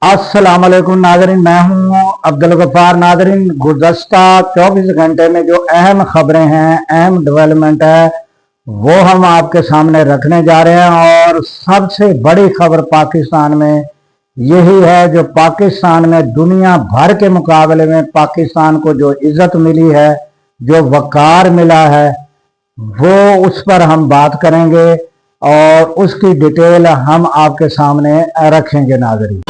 अस्सलाम वालेकुम नाज़रीन, मैं हूं अब्दुल गफ्फार। नाज़रीन, गुज़श्ता 24 घंटे में जो अहम खबरें हैं, अहम डेवलपमेंट है, वो हम आपके सामने रखने जा रहे हैं। और सबसे बड़ी खबर पाकिस्तान में यही है, जो पाकिस्तान में दुनिया भर के मुकाबले में पाकिस्तान को जो इज्जत मिली है, जो वक़ार मिला है, वो उस पर हम बात करेंगे और उसकी डिटेल हम आपके सामने रखेंगे। नाज़रीन,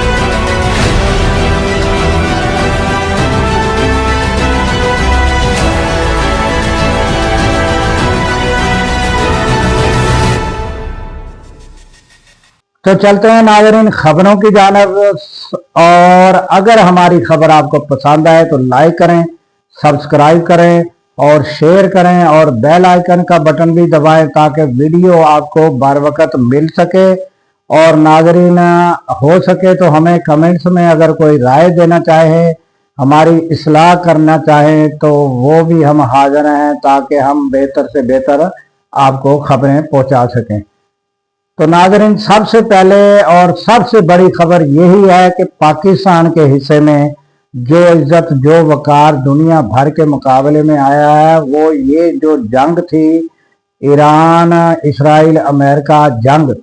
तो चलते हैं नाज़रीन खबरों की जानिब। और अगर हमारी खबर आपको पसंद आए तो लाइक करें, सब्सक्राइब करें और शेयर करें, और बेल आइकन का बटन भी दबाएं ताकि वीडियो आपको बर वक्त मिल सके। और नाज़रीन, हो सके तो हमें कमेंट्स में अगर कोई राय देना चाहे, हमारी इस्लाह करना चाहें, तो वो भी हम हाजिर हैं ताकि हम बेहतर से बेहतर आपको खबरें पहुंचा सकें। तो नाज़रीन, सबसे पहले और सबसे बड़ी खबर यही है कि पाकिस्तान के हिस्से में जो इज्जत, जो वक़ार दुनिया भर के मुकाबले में आया है, वो ये जो जंग थी, ईरान इसराइल अमेरिका जंग,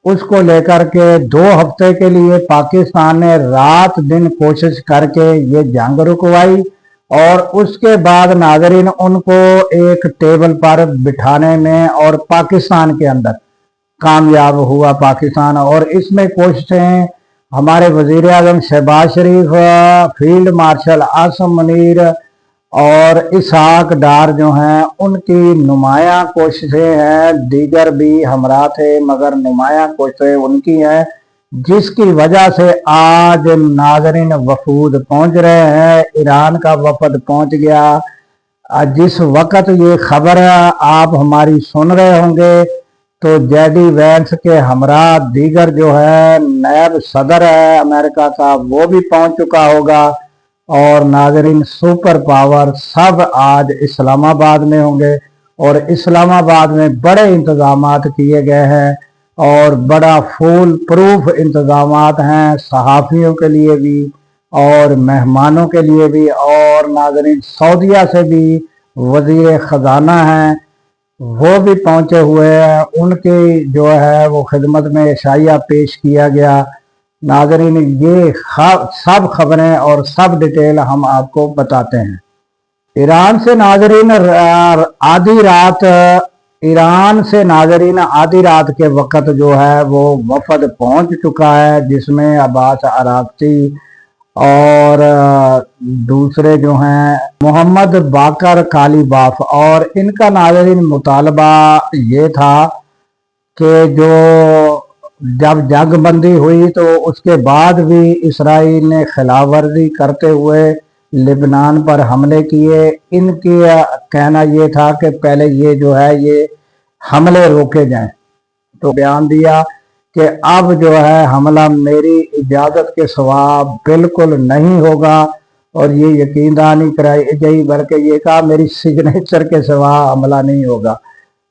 उसको लेकर के 2 हफ्ते के लिए पाकिस्तान ने रात दिन कोशिश करके ये जंग रुकवाई। और उसके बाद नाज़रीन उनको एक टेबल पर बिठाने में और पाकिस्तान के अंदर कामयाब हुआ पाकिस्तान। और इसमें कोशिशें हमारे वज़ीर आज़म शहबाज शरीफ, फील्ड मार्शल आसिम मुनीर और इसहाक डार जो हैं, उनकी नुमायां कोशिशें हैं। दीगर भी हमरा थे, मगर नुमायां कोशिशें उनकी हैं, जिसकी वजह से आज नाज़रीन वफूद पहुंच रहे हैं। ईरान का वफद पहुंच गया। जिस वक्त ये खबर आप हमारी सुन रहे होंगे तो जेडी वैंस के हमरा दीगर जो है नायब सदर है अमेरिका का, वो भी पहुंच चुका होगा। और नाज़रीन, सुपर पावर सब आज इस्लामाबाद में होंगे और इस्लामाबाद में बड़े इंतजामात किए गए हैं और बड़ा फुल प्रूफ इंतजामात हैं, सहाफ़ियों के लिए भी और मेहमानों के लिए भी। और नाज़रीन, सऊदीया से भी वज़ीर ख़जाना हैं, वो भी पहुंचे हुए हैं। उनकी जो है वो खिदमत में इशाया पेश किया गया। नाज़रीन, ये सब खबरें और सब डिटेल हम आपको बताते हैं। ईरान से नाज़रीन आधी रात के वक़्त जो है वो वफद पहुंच चुका है, जिसमें अब्बास अराग़ची और दूसरे जो हैं मोहम्मद बाकर कालीबाफ। और इनका नाज़रीन मुतालबा ये था कि जो जब जंगबंदी हुई तो उसके बाद भी इसराइल ने खिलाफ वर्जी करते हुए लेबनान पर हमले किए। इनकी कहना ये था कि पहले ये जो है ये हमले रोके जाएं। तो बयान दिया कि अब जो है हमला मेरी इजाज़त के सिवा बिल्कुल नहीं होगा। और ये यकीन दहानी कराई गई, बल्कि ये कहा मेरी सिग्नेचर के सिवा हमला नहीं होगा।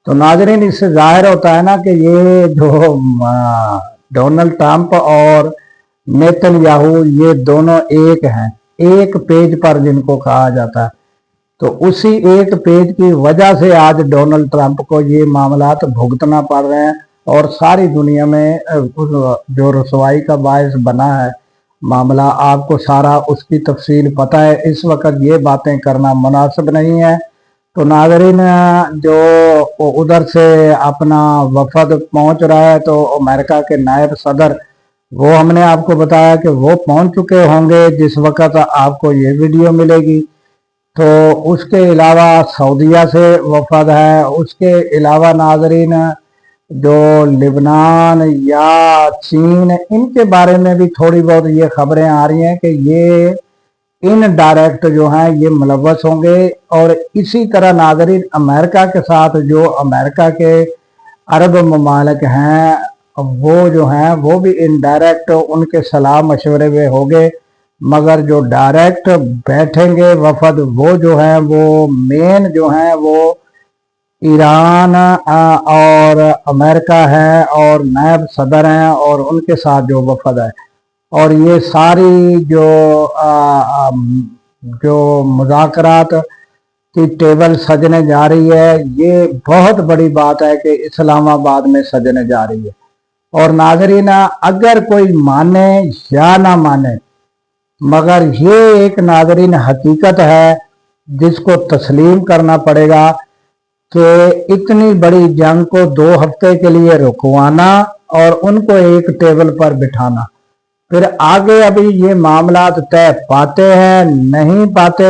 तो नाज़रीन, इससे जाहिर होता है ना कि ये जो डोनाल्ड ट्रंप और नेतन्याहू, ये दोनों एक हैं, एक पेज पर जिनको कहा जाता है। तो उसी एक पेज की वजह से आज डोनाल्ड ट्रंप को ये मामलात भुगतना पड़ रहे हैं और सारी दुनिया में जो रसवाई का बायस बना है मामला, आपको सारा उसकी तफसील पता है। इस वक्त ये बातें करना मुनासिब नहीं है। तो नाज़रीन, जो उधर से अपना वफद पहुंच रहा है, तो अमेरिका के नायब सदर, वो हमने आपको बताया कि वो पहुंच चुके होंगे जिस वक्त आपको ये वीडियो मिलेगी। तो उसके अलावा सऊदीया से वफद है। उसके अलावा नाज़रीन, जो लेबनान या चीन, इनके बारे में भी थोड़ी बहुत ये खबरें आ रही हैं कि ये इन डायरेक्ट जो हैं ये मुलव्वस होंगे। और इसी तरह नाज़रीन, अमेरिका के साथ जो अमेरिका के अरब ममालिक हैं, वो जो हैं वो भी इनडायरेक्ट उनके सलाह मशवरे में होंगे। मगर जो डायरेक्ट बैठेंगे वफद, वो जो है वो मेन जो हैं वो ईरान और अमेरिका है और नायब सदर हैं और उनके साथ जो वफद है। और ये सारी जो मुज़ाकरात की टेबल सजने जा रही है, ये बहुत बड़ी बात है कि इस्लामाबाद में सजने जा रही है। और नाज़रीन, अगर कोई माने या ना माने, मगर ये एक नाज़रीन हकीकत है जिसको तस्लीम करना पड़ेगा कि इतनी बड़ी जंग को 2 हफ्ते के लिए रुकवाना और उनको एक टेबल पर बिठाना, फिर आगे अभी ये मामला तय पाते हैं नहीं पाते,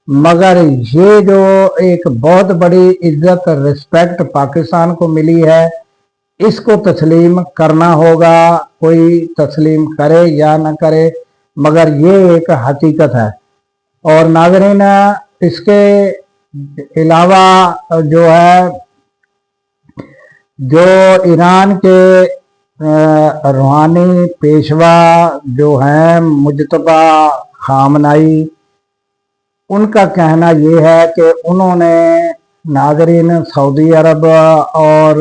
मगर ये जो एक बहुत बड़ी इज्जत रिस्पेक्ट पाकिस्तान को मिली है, इसको तस्लीम करना होगा। कोई तस्लीम करे या न करे, मगर ये एक हकीकत है। और नाज़रीन, इसके अलावा जो है, जो ईरान के रूहानी पेशवा जो हैं मुजतबा खामनाई, उनका कहना ये है कि उन्होंने नाज़रीन सऊदी अरब और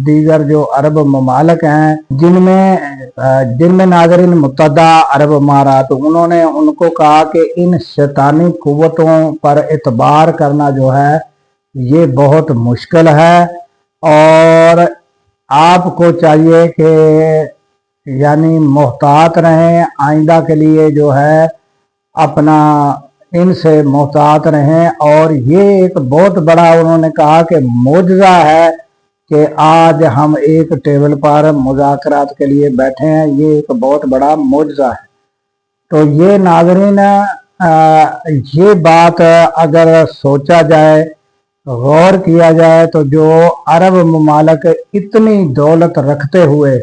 दीगर जो अरब ममालिक हैं जिनमें नाज़रीन मुत्तहदा अरब अमारात, उन्होंने उनको कहा कि इन शैतानी कुव्वतों पर एतबार करना जो है ये बहुत मुश्किल है, और आपको चाहिए कि यानी मोहतात रहें, आइंदा के लिए जो है अपना इनसे मोहतात रहें। और ये एक बहुत बड़ा उन्होंने कहा कि मोजज़ा है कि आज हम एक टेबल पर मुज़ाकरात के लिए बैठे हैं, ये एक बहुत बड़ा मोजज़ा है। तो ये नाज़रीन, ये बात अगर सोचा जाए, गौर किया जाए, तो जो अरब ममालिक इतनी दौलत रखते हुए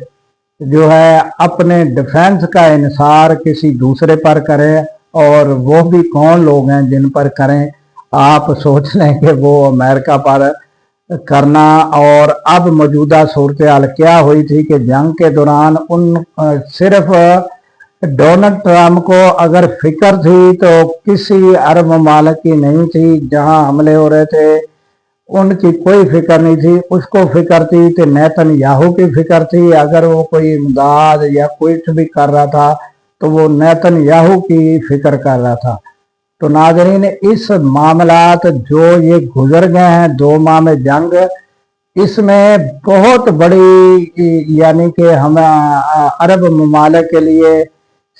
जो है अपने डिफेंस का इन्हिसार किसी दूसरे पर करें, और वो भी कौन लोग हैं जिन पर करें, आप सोच लें कि वो अमेरिका पर करना। और अब मौजूदा सूरत हाल क्या हुई थी कि जंग के दौरान सिर्फ डोनाल्ड ट्रंप को अगर फिक्र थी तो किसी अरब ममालिक की नहीं थी। जहां हमले हो रहे थे उनकी कोई फिक्र नहीं थी, उसको फिक्र थी तो नेतन्याहू की फिक्र थी। अगर वो कोई इमदाद या कुछ भी कर रहा था तो वो नेतन्याहू की फिक्र कर रहा था। तो नाज़रीन, इस मामलात जो ये गुजर गए हैं 2 माह में जंग, इसमें बहुत बड़ी यानी कि हम अरब ममालिक के लिए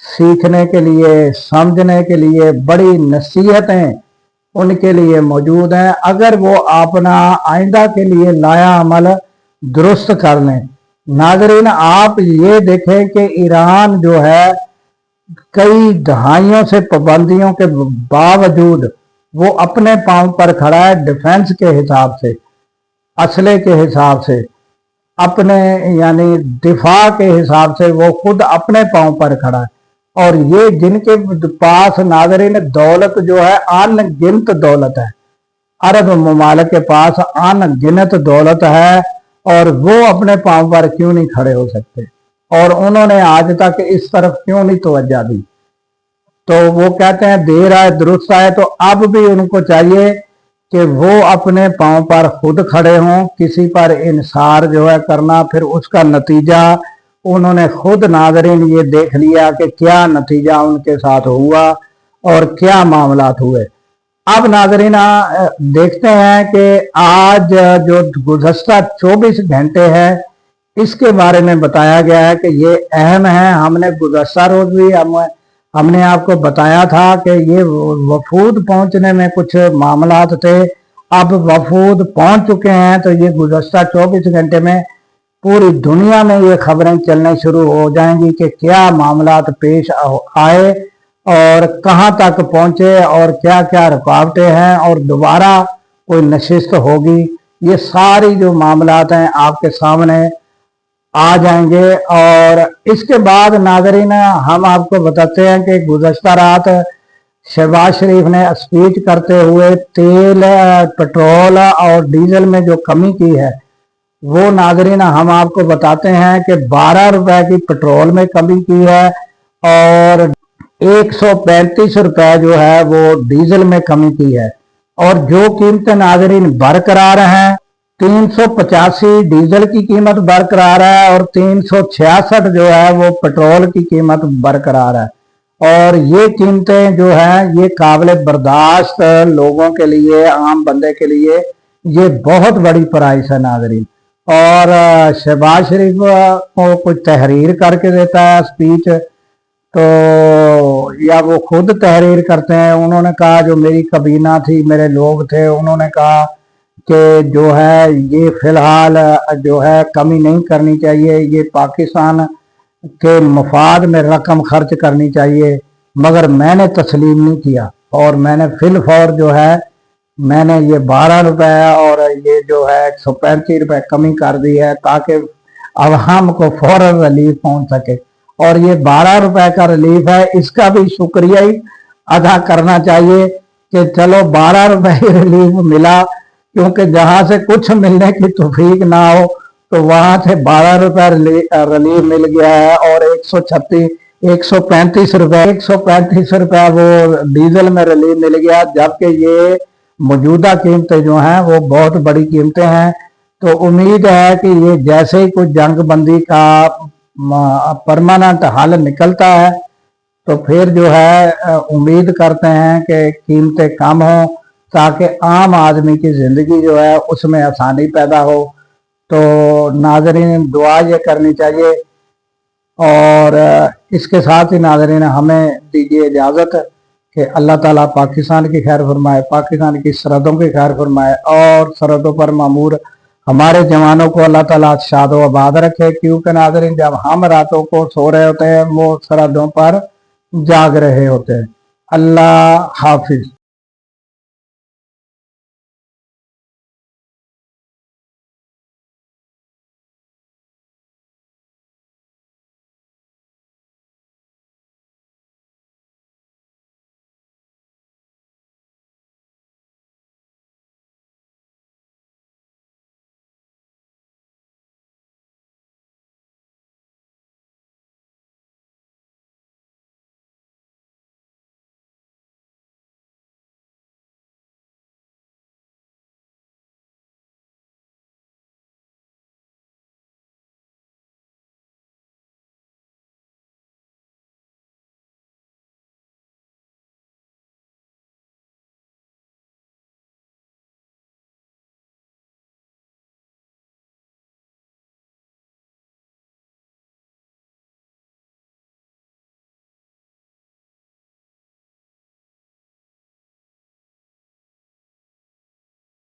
सीखने के लिए, समझने के लिए बड़ी नसीहतें उनके लिए मौजूद हैं, अगर वो अपना आइंदा के लिए लाया अमल दुरुस्त कर लें। नाज़रीन, आप ये देखें कि ईरान जो है कई दहाइयों से पाबंदियों के बावजूद वो अपने पांव पर खड़ा है, डिफेंस के हिसाब से, असले के हिसाब से, अपने यानी दिफा के हिसाब से वो खुद अपने पांव पर खड़ा है। और ये जिनके पास नाज़रीन दौलत जो है अनगिनत दौलत है, अरब ममालिक के पास अनगिनत दौलत है, और वो अपने पांव पर क्यों नहीं खड़े हो सकते, और उन्होंने आज तक इस तरफ क्यों नहीं तवज्जो दी। तो वो कहते हैं देर आए दुरुस्त आए, तो अब भी उनको चाहिए कि वो अपने पांव पर खुद खड़े हों। किसी पर इनसार जो है करना, फिर उसका नतीजा उन्होंने खुद नाज़रीन ये देख लिया कि क्या नतीजा उनके साथ हुआ और क्या मामलात हुए। अब नाज़रीन देखते हैं कि आज जो गुज़श्ता 24 घंटे हैं इसके बारे में बताया गया है कि ये अहम है। हमने गुज़श्ता रोज भी हमने आपको बताया था कि ये वफूद पहुंचने में कुछ मामलात थे, अब वफूद पहुंच चुके हैं। तो ये गुज़श्ता 24 घंटे में पूरी दुनिया में ये खबरें चलने शुरू हो जाएंगी कि क्या मामलात पेश आए और कहां तक पहुंचे और क्या क्या रुकावटें हैं और दोबारा कोई नशिस्त होगी। ये सारी जो मामलात हैं आपके सामने आ जाएंगे। और इसके बाद नाज़रीन हम आपको बताते हैं कि गुज़श्ता रात शहबाज शरीफ ने स्पीच करते हुए तेल, पेट्रोल और डीजल में जो कमी की है वो नाज़रीन हम आपको बताते हैं कि 12 रुपए की पेट्रोल में कमी की है और 135 रुपए जो है वो डीजल में कमी की है। और जो कीमतें नाज़रीन बरकरार हैं 385 डीजल की कीमत बरकरार है और 366 जो है वो पेट्रोल की कीमत बरकरार है। और ये कीमतें जो है ये काबिल बर्दाश्त लोगों के लिए, आम बंदे के लिए ये बहुत बड़ी प्राइस है नाज़रीन। और शहबाज शरीफ को कुछ तहरीर करके देता है स्पीच, तो या वो खुद तहरीर करते हैं। उन्होंने कहा जो मेरी कबीना थी, मेरे लोग थे, उन्होंने कहा कि जो है ये फिलहाल जो है कमी नहीं करनी चाहिए, ये पाकिस्तान के मफाद में रकम खर्च करनी चाहिए, मगर मैंने तस्लीम नहीं किया और मैंने फिलफौर जो है मैंने ये 12 रुपए और ये जो है 135 रुपए कमी कर दी है ताकि अवाम को फौरन रिलीफ पहुंच सके। और ये 12 रुपए का रिलीफ है, इसका भी शुक्रिया ही अदा करना चाहिए कि चलो 12 रुपए रिलीफ मिला, क्योंकि जहां से कुछ मिलने की तौफीक ना हो तो वहां से 12 रुपए रिलीफ मिल गया है। और 135 रुपए वो डीजल में रिलीफ मिल गया, जबकि ये मौजूदा कीमतें जो हैं वो बहुत बड़ी कीमतें हैं। तो उम्मीद है कि ये जैसे ही कुछ जंग बंदी का परमानेंट हल निकलता है तो फिर जो है उम्मीद करते हैं कि कीमतें कम हो ताकि आम आदमी की ज़िंदगी जो है उसमें आसानी पैदा हो। तो नाज़रीन दुआ ये करनी चाहिए। और इसके साथ ही नाज़रीन हमें दीजिए इजाज़त कि अल्लाह ताला पाकिस्तान की खैर फरमाए, पाकिस्तान की सरहदों की खैर फरमाए और सरहदों पर मामूर हमारे जवानों को अल्लाह ताला शाद व आबाद रखे। क्योंकि नाज़रीन जब हम रातों को सो रहे होते हैं वो सरहदों पर जाग रहे होते हैं। अल्लाह हाफिज।